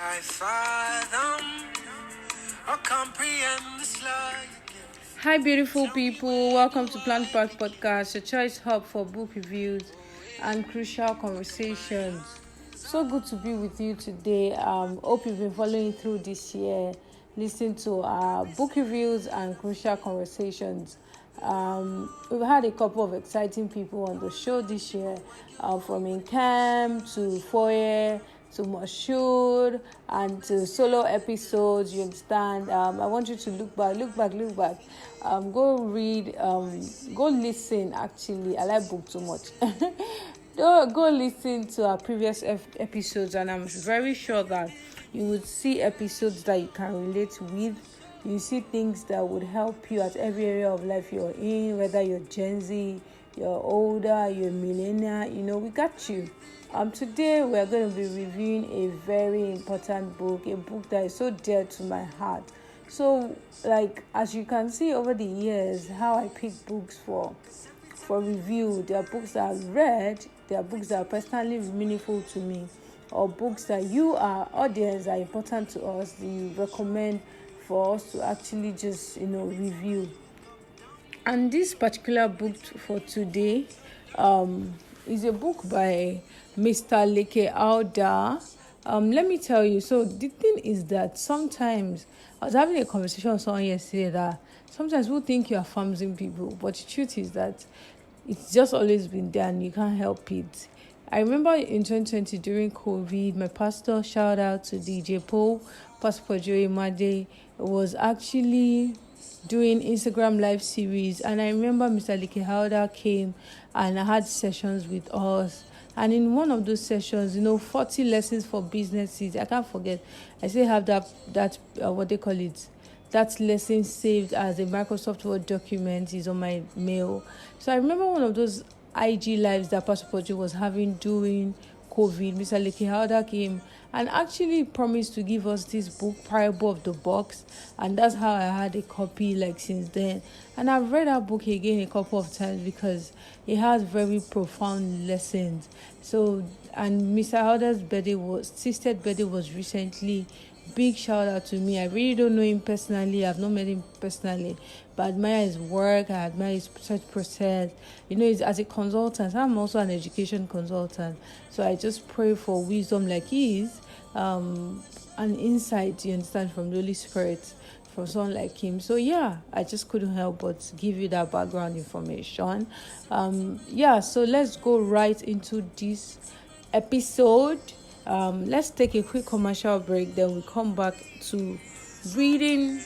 I fathom or comprehend this life. Hi, beautiful people. Welcome to PlannedPath Podcast, your choice hub for book reviews and crucial conversations. So good to be with you today. Hope you've been following through this year, listening to our book reviews and crucial conversations. We've had a couple of exciting people on the show this year, from Incam to Foyer to Mashud and to solo episodes. You understand? I want you to look back. Go read, go listen. Actually, I like book too much. Go listen to our previous episodes, and I'm very sure that you would see episodes that you can relate with. You see things that would help you at every area of life you're in, whether you're Gen Z, you're older, you're millennial, we got you. Today we're going to be reviewing a very important book, a book that is so dear to my heart. So, as you can see over the years, how I pick books for review. There are books that I've read, there are books that are personally meaningful to me, or books that you, our audience, are important to us, you recommend for us to actually just, review. And this particular book for today is a book by Mr. Leke Alder. Let me tell you, so the thing is that sometimes, I was having a conversation with someone yesterday that sometimes we think you are farming people, but the truth is that it's just always been there and you can't help it. I remember in 2020 during COVID, my pastor, shout out to DJ Paul, Pastor Joey Made, was actually doing Instagram live series, and I remember Mr. Leke Alder came and had sessions with us. And in one of those sessions, 40 lessons for businesses, I can't forget. I still have that what they call it, that lesson saved as a Microsoft Word document, is on my mail. So I remember one of those IG lives that Pastor Pojo was having during COVID. Mr. Leke Alder came and actually promised to give us this book, Parable of the Box, and that's how I had a copy since then. And I've read that book again a couple of times because it has very profound lessons. So, and Mr. Alder's sister's birthday was recently. Big shout out to me. I really don't know him personally. I've not met him personally, but I admire his work. I admire his research process. As a consultant, I'm also an education consultant. So I just pray for wisdom like his, and insight, you understand, from the Holy Spirit, from someone like him. So yeah, I just couldn't help but give you that background information. So let's go right into this episode. Let's take a quick commercial break, then we come back to reading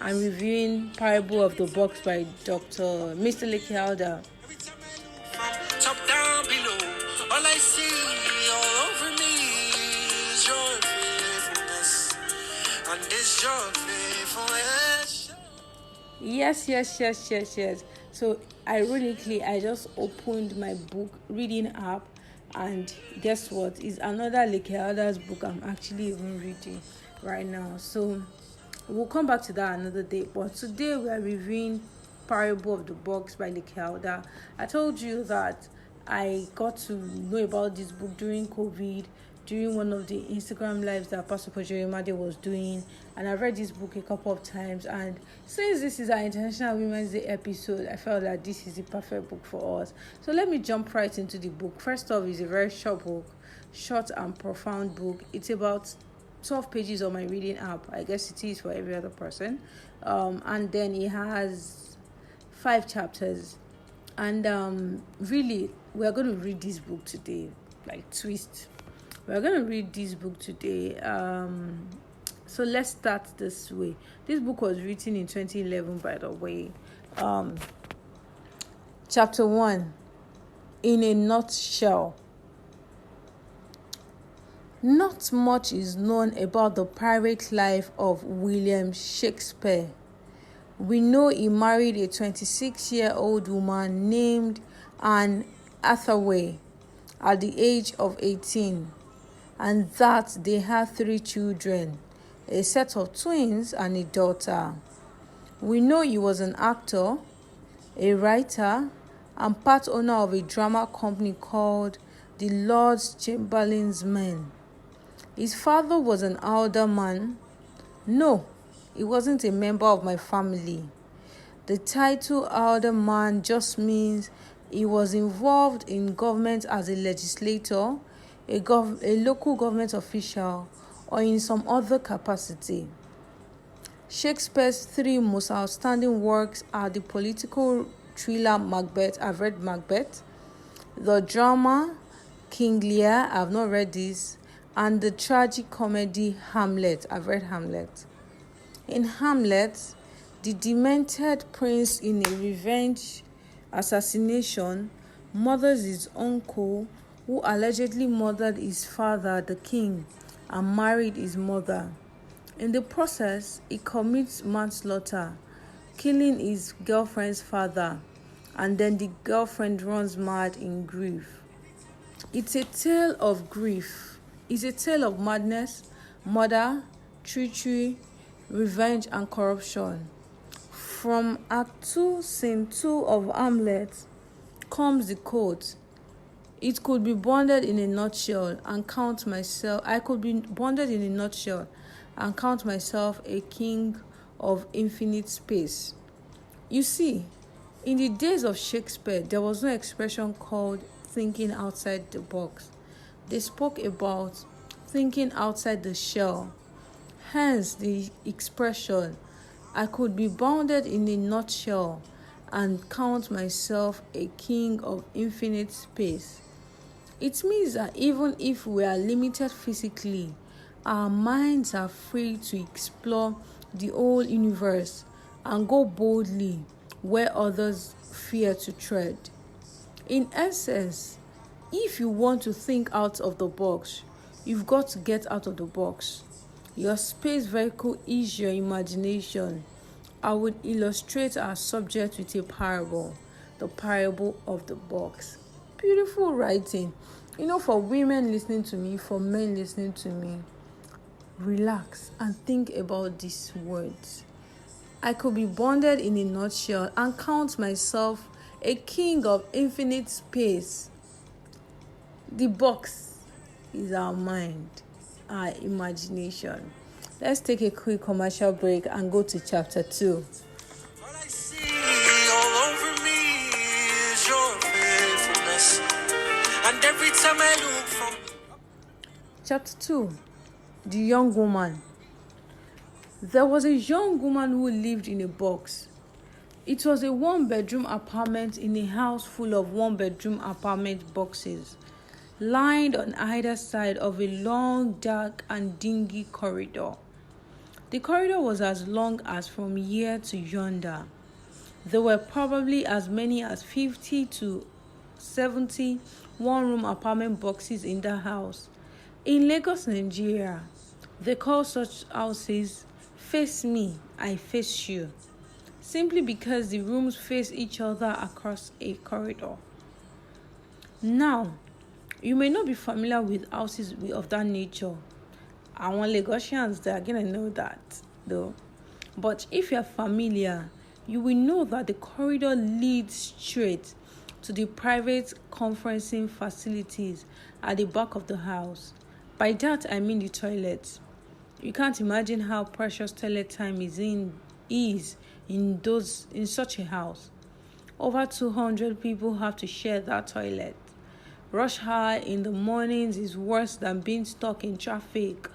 and reviewing Parable of the Box by Dr. Mr. Leke Alder. Top down below, all I see all over me is your faithfulness, and this your faithfulness. Yes. So ironically, I just opened my book reading app, and guess what? It's another Leke Alder's book I'm actually even reading right now. So we'll come back to that another day. But today we are reviewing Parable of the Box by Leke Alder. I told you that I got to know about this book during COVID, during one of the Instagram lives that Pastor Joey Made was doing, and I read this book a couple of times. And since this is our International Women's Day episode, I felt that this is the perfect book for us. So let me jump right into the book. First off, it's a very short book, short and profound book. It's about 12 pages on my reading app. I guess it is for every other person. And then it has 5 chapters. And really, we're going to read this book today, twist. We're going to read this book today. So let's start this way. This book was written in 2011, by the way. Chapter 1, in a nutshell. Not much is known about the private life of William Shakespeare. We know he married a 26-year-old woman named Anne Hathaway at the age of 18, and that they had 3 children, a set of twins and a daughter. We know he was an actor, a writer, and part owner of a drama company called the Lord Chamberlain's Men. His father was an alderman. No, he wasn't a member of my family. The title alderman just means he was involved in government as a legislator, a local government official, or in some other capacity. Shakespeare's three most outstanding works are the political thriller Macbeth. I've read Macbeth. The drama King Lear. I've not read this. And the tragic comedy Hamlet. I've read Hamlet. In Hamlet, the demented prince in a revenge assassination murders his uncle, who allegedly murdered his father, the king, and married his mother. In the process, he commits manslaughter, killing his girlfriend's father, and then the girlfriend runs mad in grief. It's a tale of grief. It's a tale of madness, murder, treachery, revenge, and corruption. From Act 2, Scene 2 of Hamlet comes the quote, "It could be bonded in a nutshell and count myself. I could be bonded in a nutshell and count myself a king of infinite space." You see, in the days of Shakespeare, there was no expression called thinking outside the box. They spoke about thinking outside the shell. Hence the expression, "I could be bounded in a nutshell and count myself a king of infinite space." It means that even if we are limited physically, our minds are free to explore the whole universe and go boldly where others fear to tread. In essence, if you want to think out of the box, you've got to get out of the box. Your space vehicle is your imagination. I would illustrate our subject with a parable, the parable of the box. Beautiful writing. For women listening to me, for men listening to me, relax and think about these words. I could be bonded in a nutshell and count myself a king of infinite space. The box is our mind, our imagination. Let's take a quick commercial break and go to chapter 2. All I see all over me is your faithfulness. And every time I look from Chapter 2. The young woman. There was a young woman who lived in a box. It was a one-bedroom apartment in a house full of one-bedroom apartment boxes, lined on either side of a long, dark, and dingy corridor. The corridor was as long as from here to yonder. There were probably as many as 50 to 70 one-room apartment boxes in the house. In Lagos, Nigeria, they call such houses "face me, I face you," simply because the rooms face each other across a corridor. Now, you may not be familiar with houses of that nature. Àwọn Lagosians, they are going to know that, though. But if you are familiar, you will know that the corridor leads straight to the private conferencing facilities at the back of the house. By that, I mean the toilets. You can't imagine how precious toilet time is in such a house. Over 200 people have to share that toilet. Rush hour in the mornings is worse than being stuck in traffic,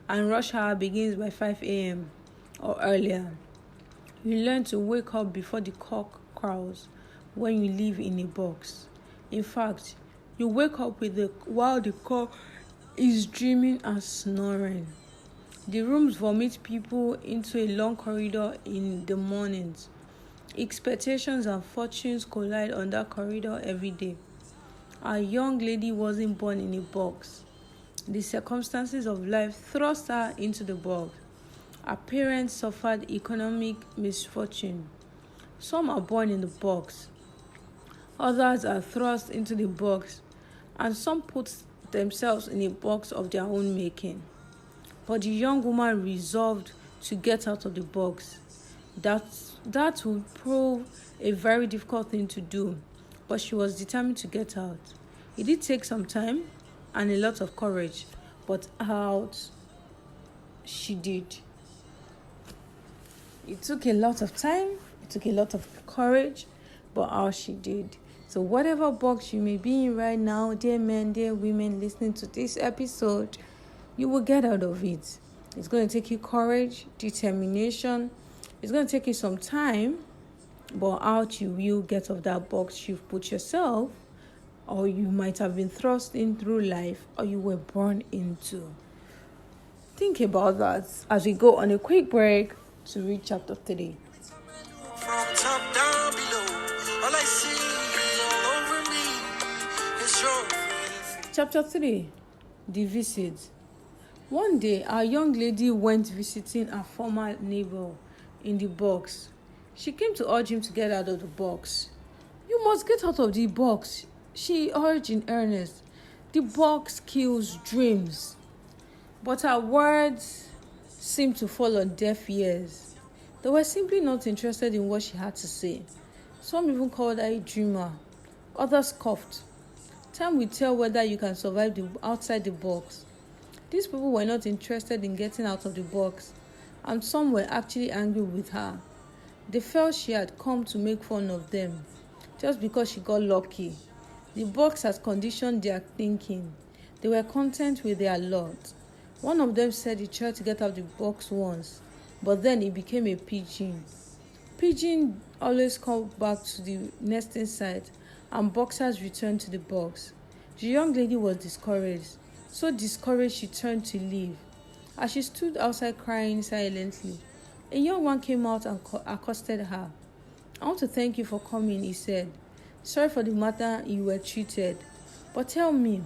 and rush hour begins by 5 a.m. or earlier. You learn to wake up before the cock crows when you live in a box. In fact, you wake up while the cock is dreaming and snoring. The rooms vomit people into a long corridor in the mornings. Expectations and fortunes collide on that corridor every day. Our young lady wasn't born in a box. The circumstances of life thrust her into the box. Her parents suffered economic misfortune. Some are born in the box. Others are thrust into the box, and some put themselves in a box of their own making. But the young woman resolved to get out of the box. That would prove a very difficult thing to do, but she was determined to get out. It did take some time and a lot of courage, but out she did. It took a lot of time, it took a lot of courage, but out she did. So whatever box you may be in right now, dear men, dear women listening to this episode, you will get out of it. It's going to take you courage, determination. It's going to take you some time, but out you will get of that box you've put yourself, or you might have been thrust in through life, or you were born into. Think about that as we go on a quick break to read chapter 3. From top down below, all I see all over me is your face. Chapter 3. The visit. One day, our young lady went visiting her former neighbor in the box. She came to urge him to get out of the box. "You must get out of the box," she urged in earnest. "The box kills dreams." But her words seemed to fall on deaf ears. They were simply not interested in what she had to say. Some even called her a dreamer. Others scoffed. Time will tell whether you can survive outside the box. These people were not interested in getting out of the box, and some were actually angry with her. They felt she had come to make fun of them, just because she got lucky. The box had conditioned their thinking. They were content with their lot. One of them said he tried to get out of the box once, but then he became a pigeon. Pigeons always come back to the nesting site, and boxers returned to the box. The young lady was discouraged. So discouraged she turned to leave. As she stood outside crying silently, a young man came out and accosted her. "I want to thank you for coming," he said. "Sorry for the matter you were treated. But tell me,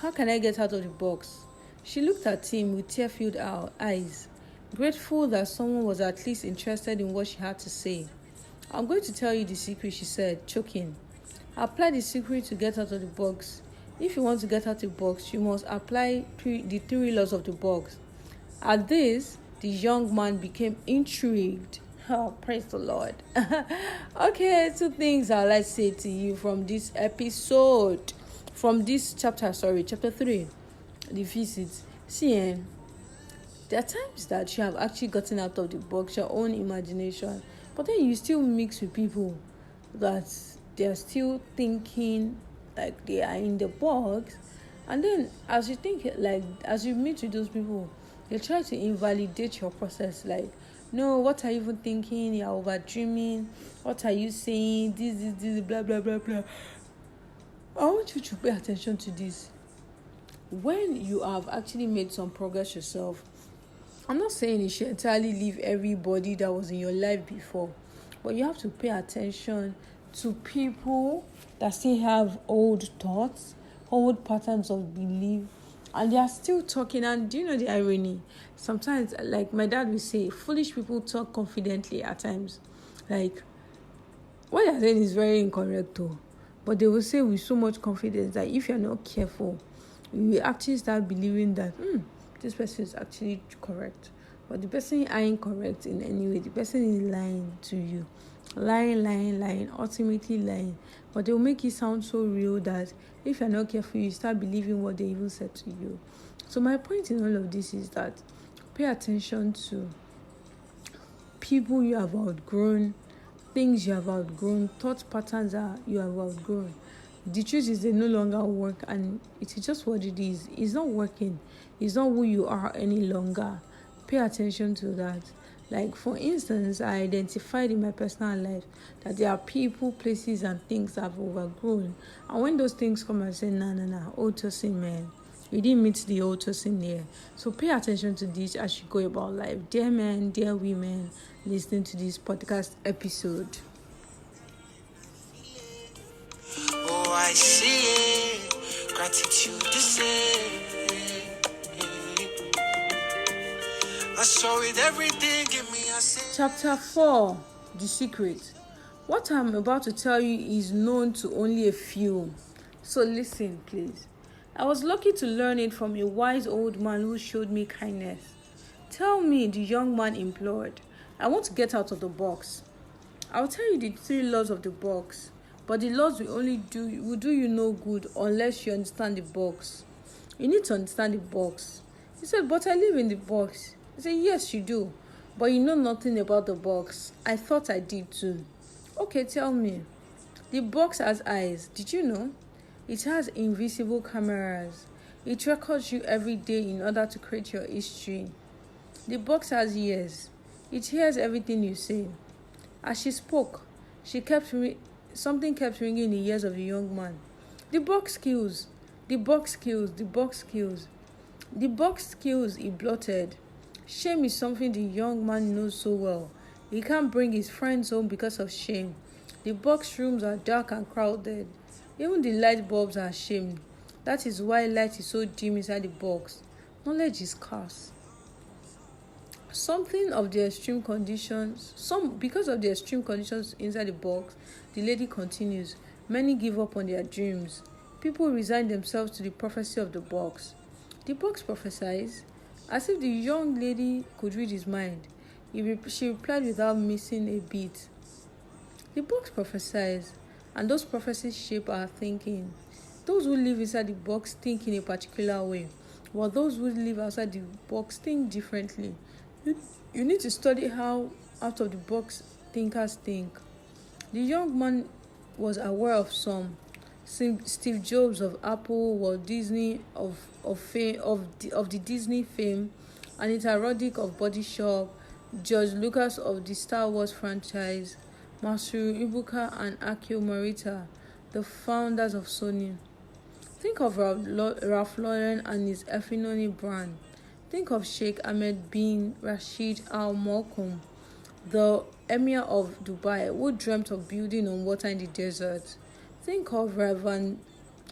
how can I get out of the box?" She looked at him with tear-filled eyes, grateful that someone was at least interested in what she had to say. "I'm going to tell you the secret," she said, choking. "Apply the secret to get out of the box. If you want to get out of the box, you must apply the 3 laws of the box." At this, the young man became intrigued. Oh, praise the Lord. Okay, 2 things I'd like to say to you from this episode. From this chapter 3. The visit. See, there are times that you have actually gotten out of the box, your own imagination, but then you still mix with people that they are still thinking like they are in the box, and then as you think, like as you meet with those people, they try to invalidate your process. Like, "No, what are you even thinking? You're over dreaming. What are you saying? This, blah blah blah blah." I want you to pay attention to this. When you have actually made some progress yourself, I'm not saying you should entirely leave everybody that was in your life before, but you have to pay attention to people that still have old thoughts, old patterns of belief, and they are still talking. And do you know the irony? Sometimes, like my dad will say, foolish people talk confidently at times. Like, what they're saying is very incorrect too, but they will say with so much confidence that if you're not careful, you will actually start believing that this person is actually correct. But the person ain't correct in any way. The person is lying to you. Lying, ultimately lying. But they'll make it sound so real that if you're not careful, you start believing what they even said to you. So my point in all of this is that pay attention to people you have outgrown, things you have outgrown, thought patterns that you have outgrown. The truth is they no longer work, and it is just what it is. It's not working. It's not who you are any longer. Pay attention to that. Like, for instance, I identified in my personal life that there are people, places, and things I've overgrown. And when those things come, I say, nah, Oluwatosin, man, you didn't meet the Oluwatosin there. So pay attention to this as you go about life. Dear men, dear women, listening to this podcast episode. Oh, I see it. Gratitude to say. I saw it, everything in me. I say. Chapter 4. The secret. What I'm about to tell you is known to only a few. So listen, please. I was lucky to learn it from a wise old man who showed me kindness. "Tell me," the young man implored. "I want to get out of the box." "I'll tell you the 3 laws of the box, but the laws will do you no good unless you understand the box. You need to understand the box. He said, but I live in the box. He said, yes, you do. But you know nothing about the box. I thought I did too. Okay, tell me. The box has eyes. Did you know? It has invisible cameras. It records you every day in order to create your history. The box has ears. It hears everything you say. As she spoke, something kept ringing in the ears of the young man. The box kills. The box kills. The box kills. The box kills, he blurted. Shame is something the young man knows so well. He can't bring his friends home because of shame. The box rooms are dark and crowded. Even the light bulbs are ashamed. That is why light is so dim inside the box. Knowledge is scarce. Because of the extreme conditions inside the box, the lady continues. Many give up on their dreams. People resign themselves to the prophecy of the box. The box prophesies, as if the young lady could read his mind. She replied without missing a beat. The box prophesies, and those prophecies shape our thinking. Those who live inside the box think in a particular way, while those who live outside the box think differently. You need to study how out-of-the-box thinkers think. The young man was aware of some. Steve Jobs of Apple, Walt Disney of the Disney fame, Anita Roddick of Body Shop, George Lucas of the Star Wars franchise, Masaru Ibuka and Akio Morita, the founders of Sony. Think of Ralph Lauren and his Effinoni brand. Think of Sheikh Ahmed bin Rashid Al Maktoum, the Emir of Dubai, who dreamt of building on water in the desert. Think of Reverend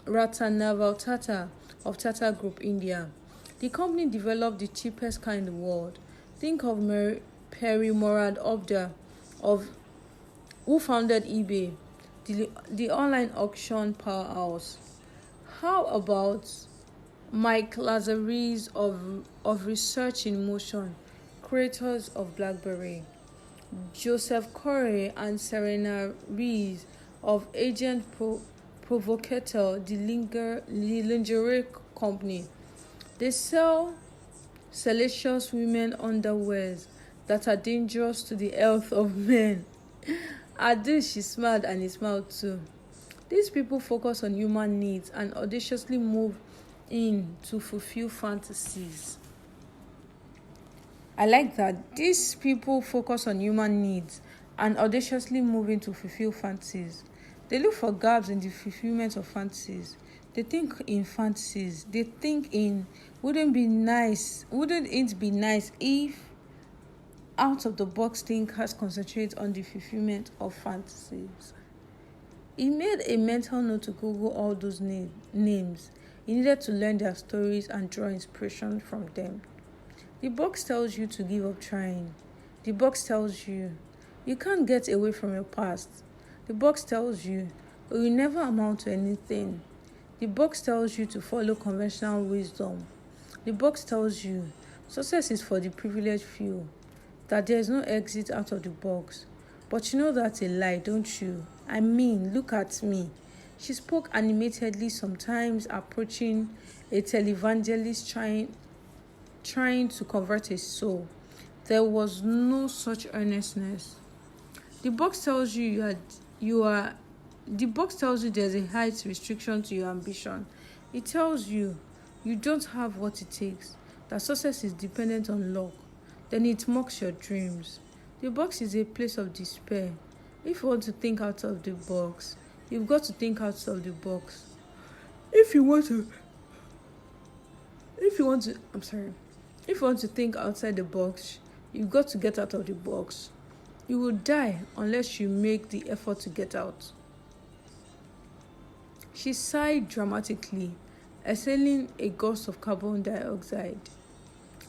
Ratanaval Tata of Tata Group India. The company developed the cheapest car in the world. Think of Perry Morad Obda, who founded eBay, the online auction powerhouse. How about Mike Lazaris of Research in Motion, creators of BlackBerry, Joseph Corey and Serena Rees of Agent Provocateur, the lingerie company. They sell salacious women underwears that are dangerous to the health of men. At this, she smiled and he smiled too. These people focus on human needs and audaciously move in to fulfill fantasies. I like that. These people focus on human needs and audaciously move in to fulfill fantasies. They look for gaps in the fulfillment of fantasies. They think in fantasies. They think in, wouldn't it be nice if out-of-the-box thinkers concentrate on the fulfillment of fantasies? He made a mental note to Google all those names. He needed to learn their stories and draw inspiration from them. The box tells you to give up trying. The box tells you can't get away from your past. The box tells you will never amount to anything. The box tells you to follow conventional wisdom. The box tells you success is for the privileged few, that there is no exit out of the box. But you know that's a lie, don't you? I mean, look at me. She spoke animatedly, sometimes approaching a televangelist trying to convert a soul. There was no such earnestness. The box tells you the box tells you there's a height restriction to your ambition. It tells you you don't have what it takes, that success is dependent on luck. Then it mocks your dreams. The box is a place of despair. If you want to think out of the box, you've got to think out of the box. If you want to think outside the box, you've got to get out of the box. You will die unless you make the effort to get out. She sighed dramatically, exhaling a gust of carbon dioxide.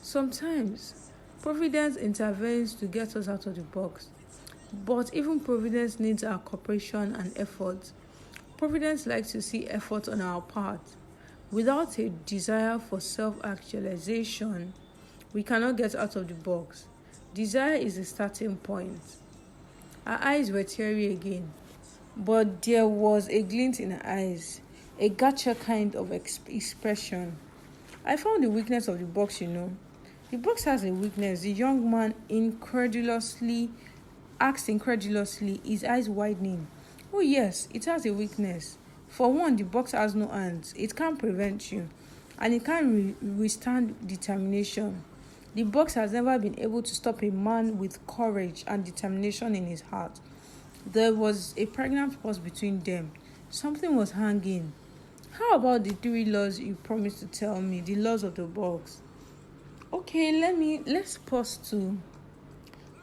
Sometimes, Providence intervenes to get us out of the box. But even Providence needs our cooperation and effort. Providence likes to see effort on our part. Without a desire for self-actualization, we cannot get out of the box. Desire is the starting point. Her eyes were teary again, but there was a glint in her eyes, a gotcha kind of expression. I found the weakness of the box. The box has a weakness. The young man asked incredulously, his eyes widening. Oh yes, it has a weakness. For one, the box has no hands. It can't prevent you. And it can't withstand determination. The box has never been able to stop a man with courage and determination in his heart. There was a pregnant pause between them. Something was hanging. How about the 3 laws you promised to tell me, the laws of the box? Okay, let's pause to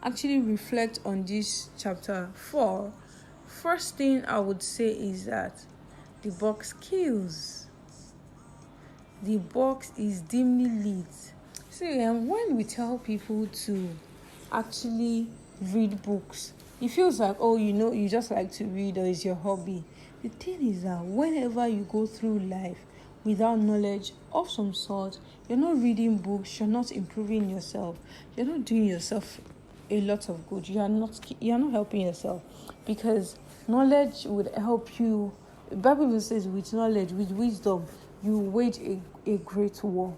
actually reflect on this chapter 4. First thing I would say is that the box kills. The box is dimly lit. See, when we tell people to actually read books, it feels like, you just like to read, or it's your hobby. The thing is that whenever you go through life without knowledge of some sort, you're not reading books, you're not improving yourself, you're not doing yourself a lot of good. You're not helping yourself, because knowledge would help you. The Bible says, with knowledge, with wisdom, you wage a great war.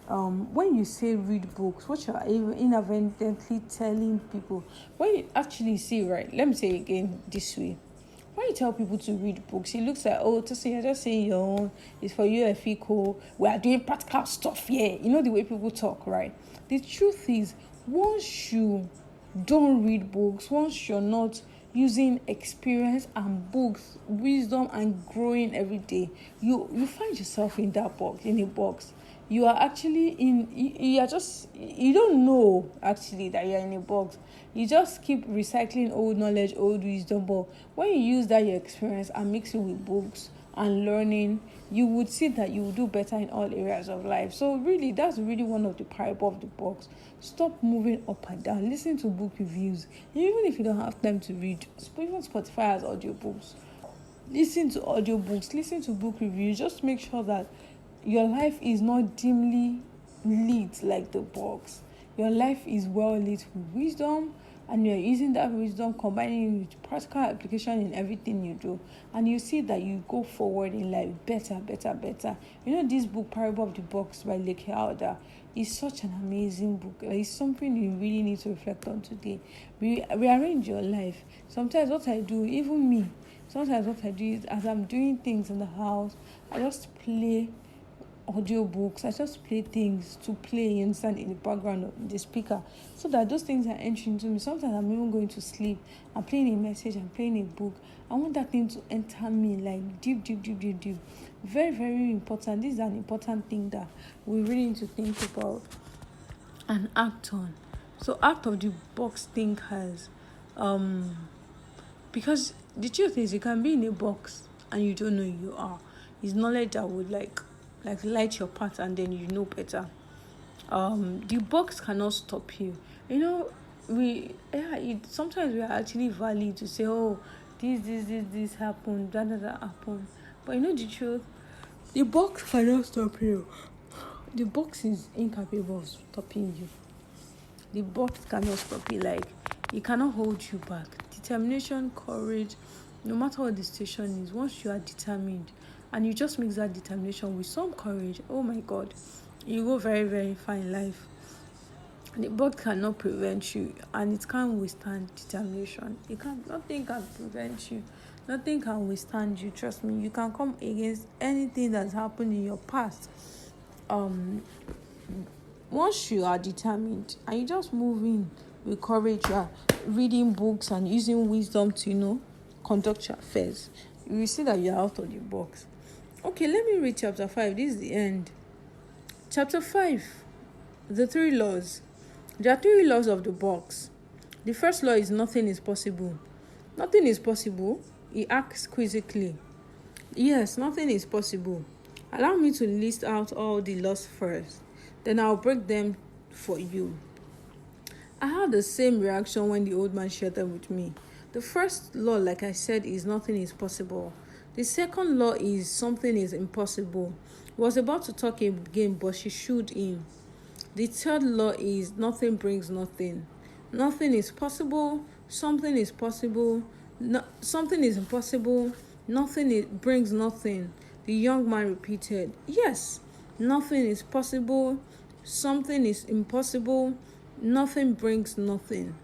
When you say read books, what you're inadvertently telling people, when you actually see, right, let me say again this way. When you tell people to read books, it looks like, Tosin, you're just saying your own, it's for you, Efiko, we are doing practical stuff here. You know the way people talk, right? The truth is, once you don't read books, once you're not using experience and books, wisdom and growing every day, you find yourself in a box. You are actually you don't know actually that you're in a box. You just keep recycling old knowledge, old wisdom, but when you use that your experience and mix it with books and learning, you would see that you will do better in all areas of life. So really, that's really one of the parable of the box. Stop moving up and down. Listen to book reviews. Even if you don't have time to read, even Spotify has audiobooks. Listen to audiobooks, listen to book reviews. Just make sure that your life is not dimly lit like the box. Your life is well lit with wisdom, and you're using that wisdom, combining it with practical application in everything you do, and you see that you go forward in life better. This book, Parable of the Box by Leke Alder, is such an amazing book. It's something you really need to reflect on today. Rearrange your life. Sometimes what I do is, as I'm doing things in the house, I just play audiobooks. I just play things to play inside in the background of the speaker, so that those things are entering to me. Sometimes I'm even going to sleep, I'm playing a message, I'm playing a book. I want that thing to enter me like deep. Very, very important. This is an important thing that we really need to think about and act on. So act of the box thing has because the truth is, you can be in a box and you don't know you are. It's knowledge that would like light your path, and then you know better. The box cannot stop you. Sometimes we are actually valid to say, this happened, that happened. But the truth, the box cannot stop you. The box is incapable of stopping you. The box cannot stop you. Like, it cannot hold you back. Determination, courage, no matter what the situation is, once you are determined and you just mix that determination with some courage, oh my God, you go very, very far in life. The box cannot prevent you, and it can't withstand determination. Nothing can prevent you. Nothing can withstand you. Trust me, you can come against anything that's happened in your past. Once you are determined and you just move in with courage, you are reading books and using wisdom to, conduct your affairs, you will see that you are out of the box. Okay, let me read chapter 5. This is the end. Chapter 5, the 3 laws. There are 3 laws of the box. The first law is nothing is possible. Nothing is possible. He asks quizzically. Yes, nothing is possible. Allow me to list out all the laws first. Then I'll break them for you. I had the same reaction when the old man shared them with me. The first law, like I said, is nothing is possible. The second law is something is impossible. I was about to talk again, but she shooed in. The third law is nothing brings nothing. Nothing is possible. Something is possible. Something is impossible. Nothing brings nothing. The young man repeated, yes, Nothing is possible. Something is impossible. Nothing brings nothing.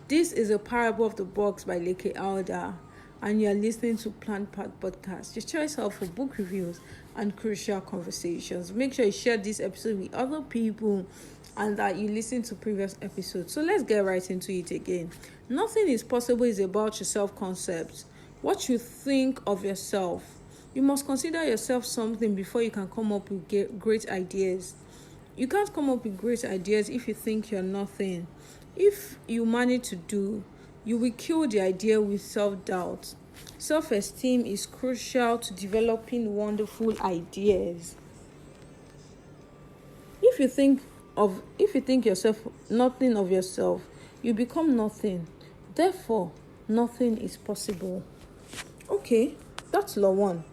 This is a parable of the box by Leke Alder, and you are listening to PlannedPath podcast, your choice hub for book reviews and crucial conversations. Make sure you share this episode with other people and that you listen to previous episodes. So let's get right into it again. Nothing is possible is about your self-concept, what you think of yourself. You must consider yourself something before you can come up with great ideas. You can't come up with great ideas if you think you're nothing. If you manage to do, you will kill the idea with self-doubt. Self-esteem is crucial to developing wonderful ideas. If you think yourself nothing of yourself, you become nothing. Therefore, nothing is possible. Okay, that's law 1.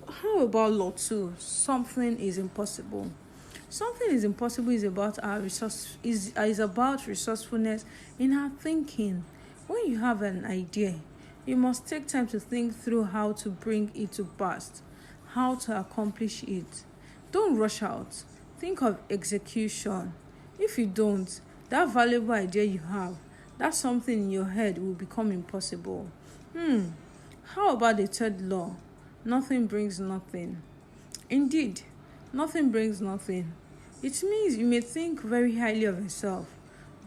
How about law 2? Something is impossible. Something is impossible is about about resourcefulness in our thinking. When you have an idea, you must take time to think through how to bring it to pass, how to accomplish it. Don't rush out. Think of execution. If you don't, that valuable idea you have, that something in your head will become impossible. How about the third law? Nothing brings nothing. Indeed, nothing brings nothing. It means you may think very highly of yourself,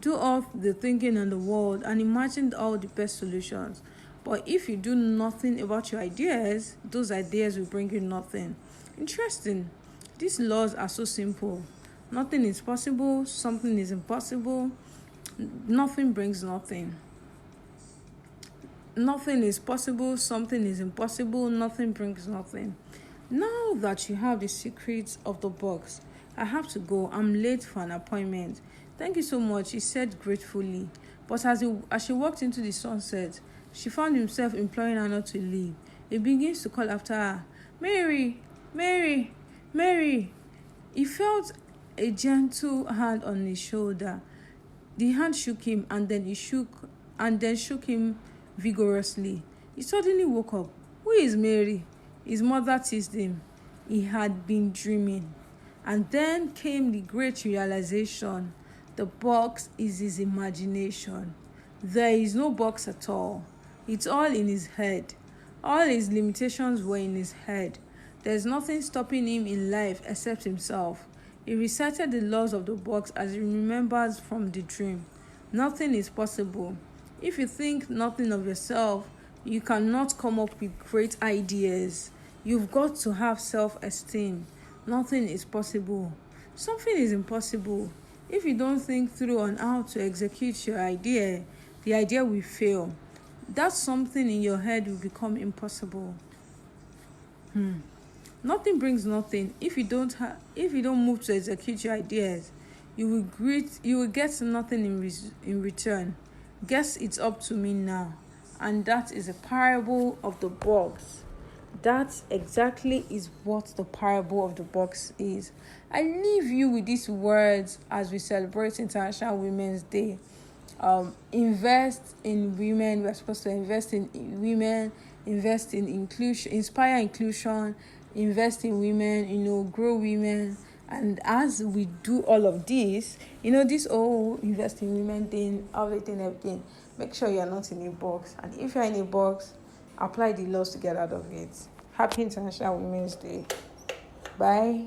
do all the thinking in the world, and imagine all the best solutions. But if you do nothing about your ideas, those ideas will bring you nothing. Interesting. These laws are so simple. Nothing is possible, something is impossible, nothing brings nothing. Nothing is possible, something is impossible, nothing brings nothing. Now that you have the secrets of the box, I have to go. I'm late for an appointment. Thank you so much, he said gratefully. But as she walked into the sunset, she found himself imploring her not to leave. He begins to call after her, Mary, Mary, Mary. He felt a gentle hand on his shoulder. The hand shook him and then shook him vigorously. He suddenly woke up. Who is Mary? His mother teased him. He had been dreaming. And then came the great realization. The box is his imagination. There is no box at all. It's all in his head. All his limitations were in his head. There's nothing stopping him in life except himself. He recited the laws of the box as he remembers from the dream. Nothing is possible. If you think nothing of yourself, you cannot come up with great ideas. You've got to have self-esteem. Nothing is possible. Something is impossible. If you don't think through on how to execute your idea, the idea will fail. That something in your head will become impossible. Nothing brings nothing. If you don't move to execute your ideas, you will get nothing in return. Guess it's up to me now. And that is a parable of the box. That exactly is what the parable of the box is. I leave you with these words as we celebrate International Women's Day. Invest in women. We're supposed to invest in women, invest in inclusion, inspire inclusion, invest in women, grow women. And as we do all of this, this whole invest in women thing, everything, make sure you're not in a box. And if you're in a box, apply the laws to get out of it. Happy International Women's Day. Bye.